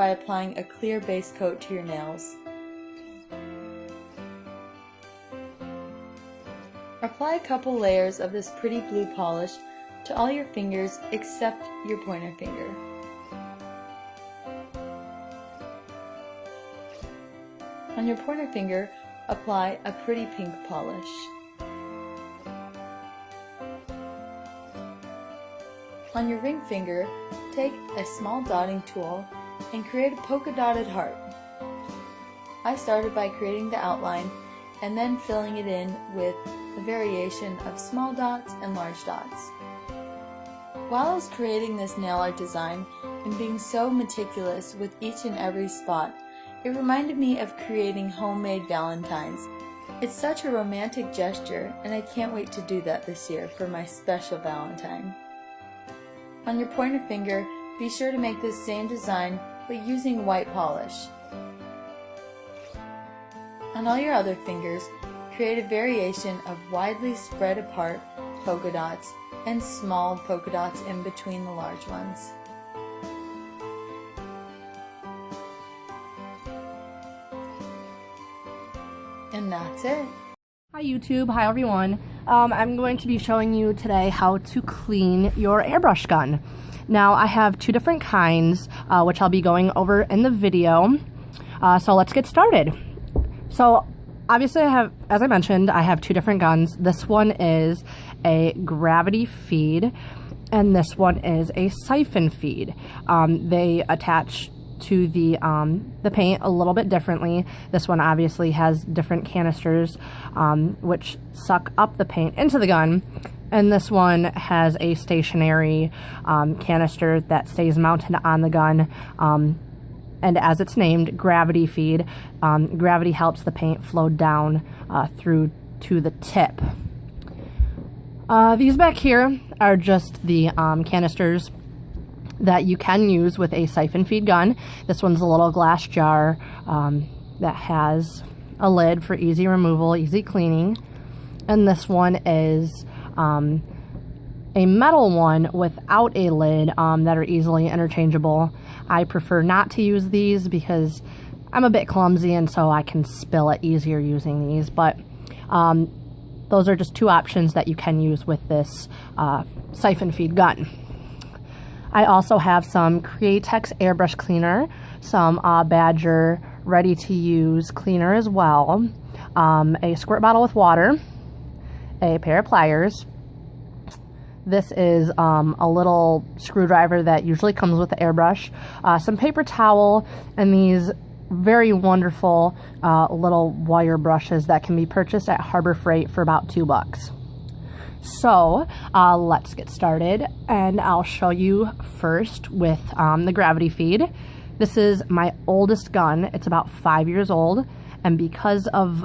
by applying a clear base coat to your nails. Apply a couple layers of this pretty blue polish to all your fingers except your pointer finger. On your pointer finger, apply a pretty pink polish. On your ring finger, take a small dotting tool and create a polka dotted heart. I started by creating the outline and then filling it in with a variation of small dots and large dots. While I was creating this nail art design and being so meticulous with each and every spot, it reminded me of creating homemade valentines. It's such a romantic gesture, and I can't wait to do that this year for my special Valentine. On your pointer finger, be sure to make this same design but using white polish. On all your other fingers, create a variation of widely spread apart polka dots and small polka dots in between the large ones. And that's it. Hi YouTube, hi everyone. I'm going to be showing you today how to clean your airbrush gun. Now I have two different kinds, which I'll be going over in the video. So let's get started. So obviously as I mentioned, I have two different guns. This one is a gravity feed and this one is a siphon feed. They attach to the paint a little bit differently. This one obviously has different canisters which suck up the paint into the gun, and this one has a stationary canister that stays mounted on the gun, and as it's named, gravity feed, gravity helps the paint flow down through to the tip. These back here are just the canisters that you can use with a siphon feed gun. This one's a little glass jar that has a lid for easy removal, easy cleaning. And this one is a metal one without a lid that are easily interchangeable. I prefer not to use these because I'm a bit clumsy and so I can spill it easier using these, but those are just two options that you can use with this siphon feed gun. I also have some Createx airbrush cleaner, some Badger ready to use cleaner as well, a squirt bottle with water, a pair of pliers. This is a little screwdriver that usually comes with the airbrush, some paper towel, and these very wonderful little wire brushes that can be purchased at Harbor Freight for about $2. So let's get started, and I'll show you first with the gravity feed. This is my oldest gun. It's about 5 years old, and because of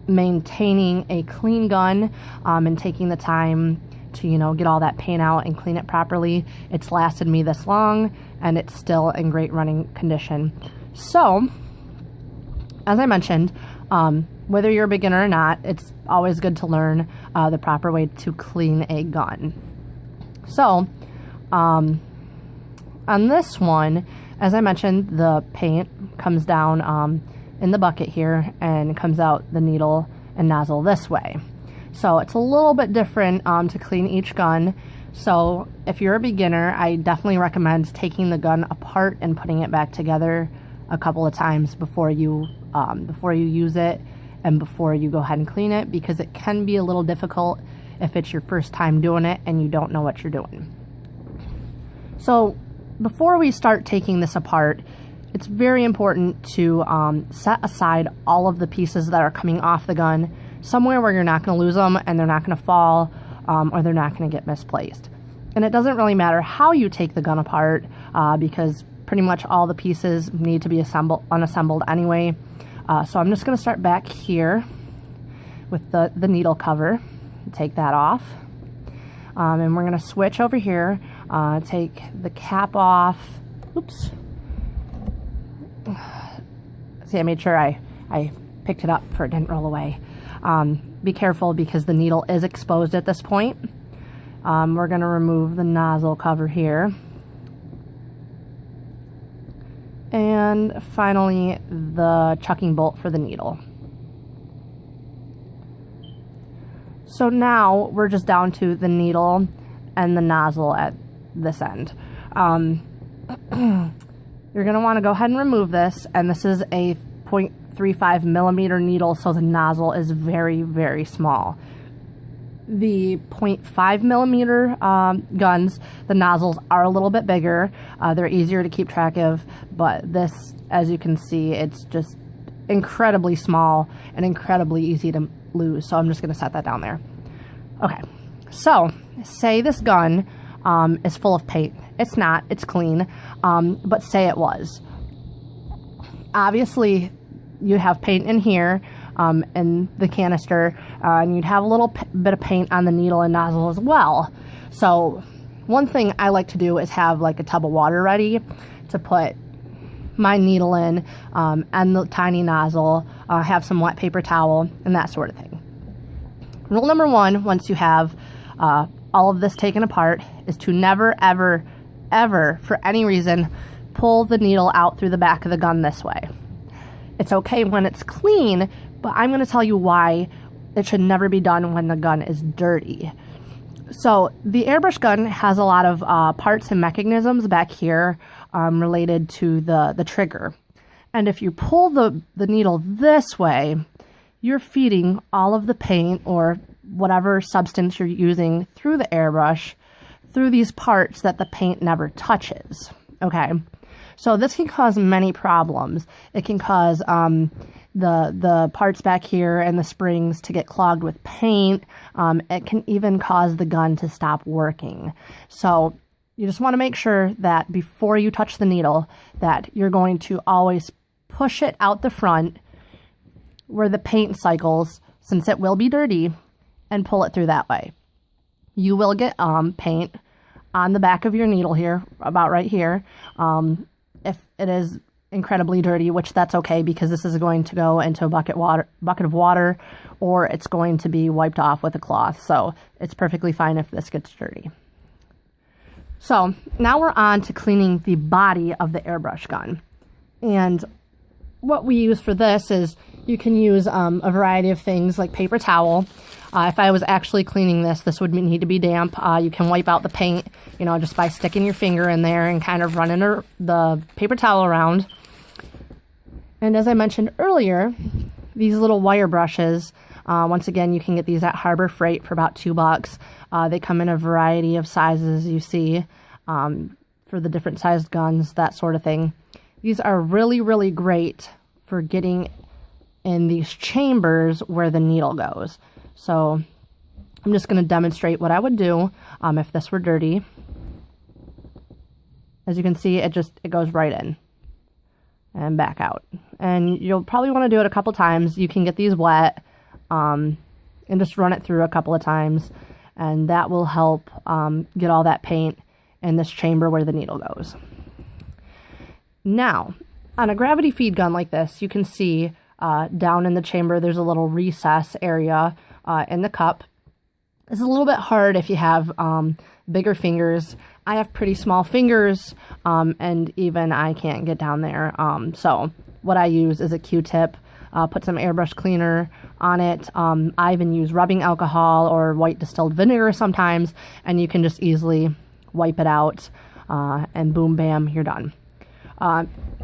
maintaining a clean gun and taking the time to, you know, get all that paint out and clean it properly, it's lasted me this long and it's still in great running condition. So as I mentioned, whether you're a beginner or not, it's always good to learn the proper way to clean a gun. So on this one, as I mentioned, the paint comes down in the bucket here and comes out the needle and nozzle this way. So it's a little bit different to clean each gun. So if you're a beginner, I definitely recommend taking the gun apart and putting it back together a couple of times before you use it and before you go ahead and clean it, because it can be a little difficult if it's your first time doing it and you don't know what you're doing. So before we start taking this apart, it's very important to set aside all of the pieces that are coming off the gun somewhere where you're not going to lose them and they're not going to fall or they're not going to get misplaced. And it doesn't really matter how you take the gun apart because pretty much all the pieces need to be unassembled anyway. So I'm just going to start back here with the needle cover. Take that off. And we're going to switch over here, take the cap off. Oops. See, I made sure I picked it up so it didn't roll away. Be careful because the needle is exposed at this point. We're going to remove the nozzle cover here. And finally, the chucking bolt for the needle. So now we're just down to the needle and the nozzle at this end. You're going to want to go ahead and remove this, and this is a 0.35 millimeter needle, so the nozzle is very, very small. The 0.5 millimeter guns, the nozzles are a little bit bigger. They're easier to keep track of, but this, as you can see, it's just incredibly small and incredibly easy to lose. So I'm just going to set that down there. Okay, so say this gun is full of paint. It's not, it's clean, but say it was. Obviously, you have paint in here, in the canister, and you'd have a little bit of paint on the needle and nozzle as well. So one thing I like to do is have like a tub of water ready to put my needle in, and the tiny nozzle, have some wet paper towel and that sort of thing. Rule number one, once you have all of this taken apart, is to never, ever, ever, for any reason, pull the needle out through the back of the gun this way. It's okay when it's clean, but I'm going to tell you why it should never be done when the gun is dirty. So the airbrush gun has a lot of parts and mechanisms back here related to the trigger. And if you pull the needle this way, you're feeding all of the paint or whatever substance you're using through the airbrush through these parts that the paint never touches. Okay, so this can cause many problems. It can cause the parts back here and the springs to get clogged with paint. It can even cause the gun to stop working. So you just want to make sure that before you touch the needle that you're going to always push it out the front where the paint cycles, since it will be dirty, and pull it through that way. You will get paint on the back of your needle here, about right here. If it is incredibly dirty, which that's okay, because this is going to go into a bucket of water, or it's going to be wiped off with a cloth. So it's perfectly fine if this gets dirty. So now we're on to cleaning the body of the airbrush gun. And what we use for this is you can use a variety of things like paper towel. If I was actually cleaning this, this would need to be damp. You can wipe out the paint, you know, just by sticking your finger in there and kind of running the paper towel around. And as I mentioned earlier, these little wire brushes, once again, you can get these at Harbor Freight for about $2. They come in a variety of sizes, you see, for the different sized guns, that sort of thing. These are really, really great for getting in these chambers where the needle goes. So I'm just going to demonstrate what I would do if this were dirty. As you can see, it goes right in and back out. And you'll probably want to do it a couple times. You can get these wet and just run it through a couple of times, and that will help get all that paint in this chamber where the needle goes. Now, on a gravity feed gun like this, you can see down in the chamber there's a little recess area in the cup. It's a little bit hard if you have bigger fingers. I have pretty small fingers, and even I can't get down there. So what I use is a Q-tip, put some airbrush cleaner on it. I even use rubbing alcohol or white distilled vinegar sometimes, and you can just easily wipe it out, and boom, bam, you're done.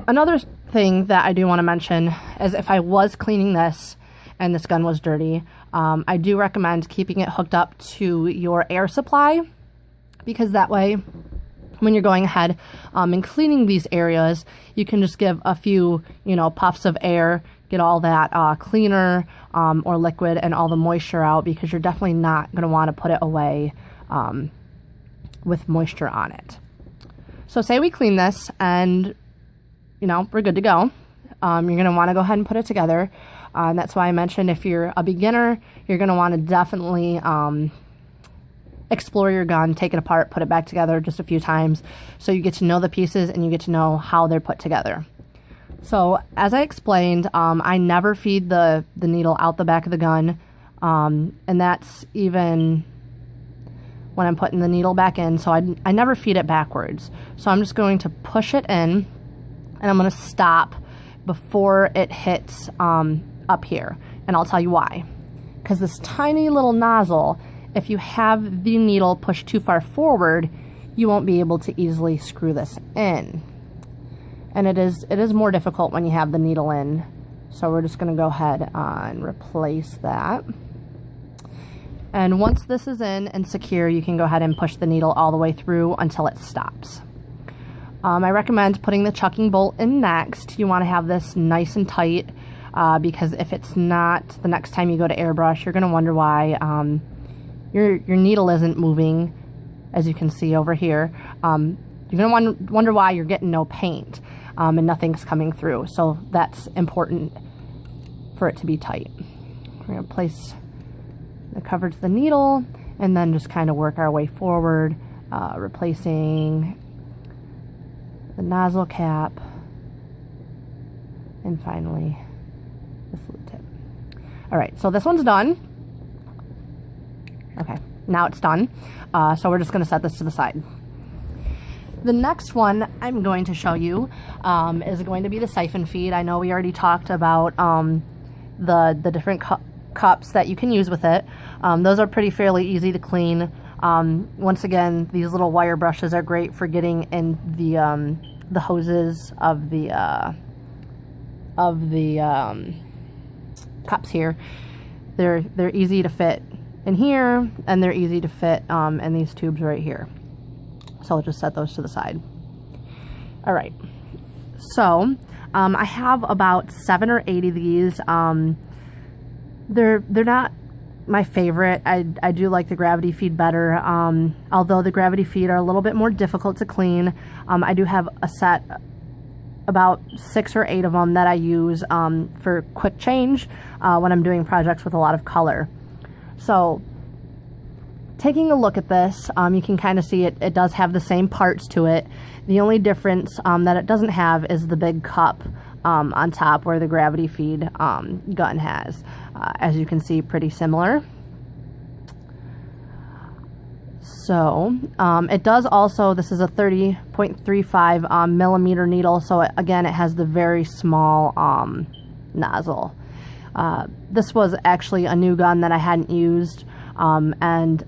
Another thing that I do want to mention is if I was cleaning this and this gun was dirty, I do recommend keeping it hooked up to your air supply, because that way when you're going ahead and cleaning these areas, you can just give a few, puffs of air, get all that cleaner or liquid and all the moisture out, because you're definitely not going to want to put it away with moisture on it. So say we clean this and we're good to go. You're going to want to go ahead and put it together. And that's why I mentioned if you're a beginner, you're going to want to definitely explore your gun, take it apart, put it back together just a few times so you get to know the pieces and you get to know how they're put together. So as I explained, I never feed the needle out the back of the gun, and that's even when I'm putting the needle back in. So I never feed it backwards. So I'm just going to push it in and I'm going to stop before it hits up here. And I'll tell you why. Because this tiny little nozzle, if you have the needle pushed too far forward, you won't be able to easily screw this in. And it is more difficult when you have the needle in. So we're just going to go ahead and replace that. And once this is in and secure, you can go ahead and push the needle all the way through until it stops. I recommend putting the chucking bolt in next. You want to have this nice and tight because if it's not, the next time you go to airbrush, you're going to wonder why your needle isn't moving, as you can see over here. You're going to wonder why you're getting no paint and nothing's coming through. So that's important for it to be tight. We're going to place the cover to the needle and then just kind of work our way forward, replacing the nozzle cap and finally the flute tip. All right, so this one's done. Okay, now it's done. So we're just going to set this to the side. The next one I'm going to show you is going to be the siphon feed. I know we already talked about the different cups that you can use with it. Those are fairly easy to clean. Once again, these little wire brushes are great for getting in the hoses of the cups here. They're easy to fit in here, and they're easy to fit in these tubes right here. So I'll just set those to the side. All right. So I have about 7 or 8 of these. They're not my favorite. I do like the gravity feed better. Although the gravity feed are a little bit more difficult to clean. I do have a set, about 6 or 8 of them that I use for quick change when I'm doing projects with a lot of color. So taking a look at this, you can kind of see it does have the same parts to it. The only difference that it doesn't have is the big cup on top where the gravity feed gun has. As you can see, pretty similar. So it does also, this is a 30.35 millimeter needle, so again it has the very small nozzle. This was actually a new gun that I hadn't used, and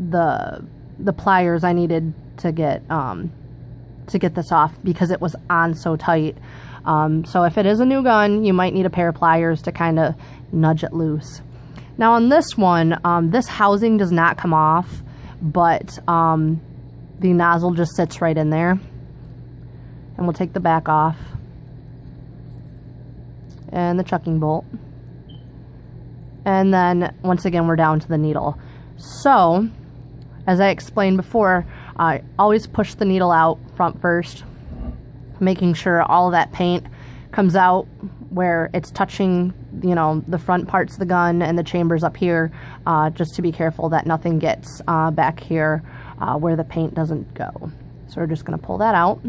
the pliers I needed to get this off because it was on so tight. So if it is a new gun, you might need a pair of pliers to kind of nudge it loose. Now on this one, this housing does not come off, but the nozzle just sits right in there. And we'll take the back off and the chucking bolt. And then once again, we're down to the needle. So as I explained before, I always push the needle out front first, making sure all of that paint comes out where it's touching, you know, the front parts of the gun and the chambers up here, just to be careful that nothing gets back here where the paint doesn't go. So we're just going to pull that out.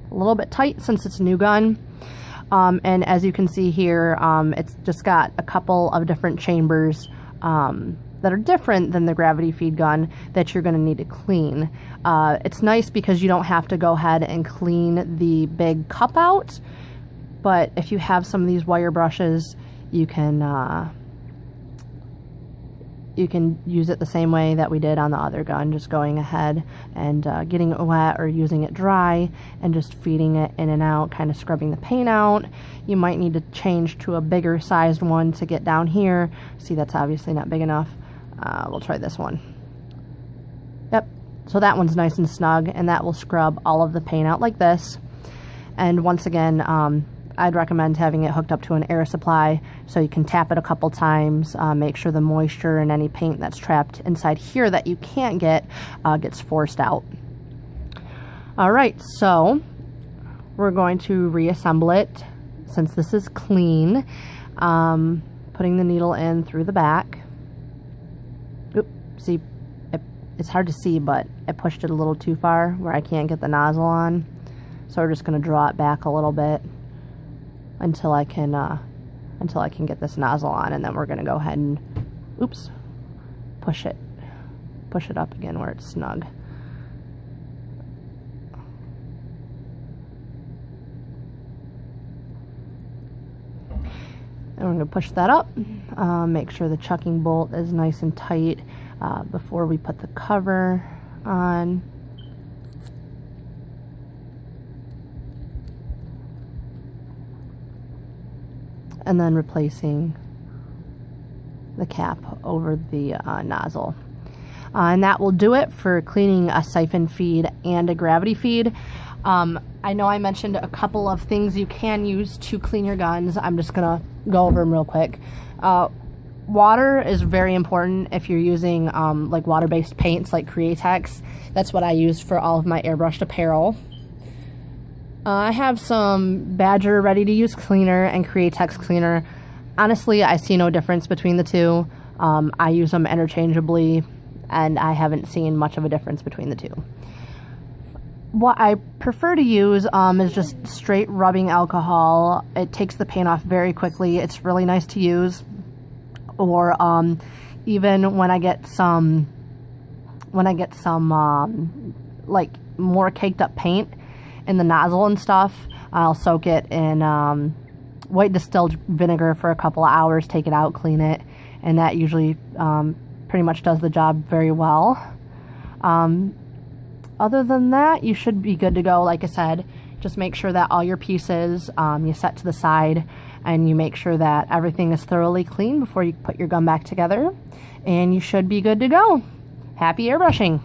A little bit tight since it's a new gun. And as you can see here, it's just got a couple of different chambers that are different than the gravity feed gun that you're going to need to clean. It's nice because you don't have to go ahead and clean the big cup out, but if you have some of these wire brushes, you can use it the same way that we did on the other gun, just going ahead and getting it wet or using it dry and just feeding it in and out, kind of scrubbing the paint out. You might need to change to a bigger sized one to get down here. See, that's obviously not big enough. We'll try this one. Yep, so that one's nice and snug, and that will scrub all of the paint out like this. And once again, I'd recommend having it hooked up to an air supply so you can tap it a couple times, make sure the moisture and any paint that's trapped inside here that you can't get gets forced out. All right, so we're going to reassemble it since this is clean, putting the needle in through the back. Oop, see, it's hard to see, but I pushed it a little too far where I can't get the nozzle on. So we're just going to draw it back a little bit until I can get this nozzle on, and then we're going to go ahead and, oops, push it up again where it's snug. I'm going to push that up, make sure the chucking bolt is nice and tight before we put the cover on. And then replacing the cap over the nozzle. And that will do it for cleaning a siphon feed and a gravity feed. I know I mentioned a couple of things you can use to clean your guns. I'm just gonna go over them real quick. Water is very important if you're using like water-based paints like Createx. That's what I use for all of my airbrushed apparel. I have some Badger ready-to-use cleaner and Createx cleaner. Honestly, I see no difference between the two. I use them interchangeably, and I haven't seen much of a difference between the two. What I prefer to use is just straight rubbing alcohol. It takes the paint off very quickly. It's really nice to use. Or even when I get some like more caked up paint in the nozzle and stuff, I'll soak it in white distilled vinegar for a couple of hours, take it out, clean it, and that usually pretty much does the job very well. Other than that, you should be good to go. Like I said, just make sure that all your pieces you set to the side, and you make sure that everything is thoroughly clean before you put your gun back together, and you should be good to go. Happy airbrushing!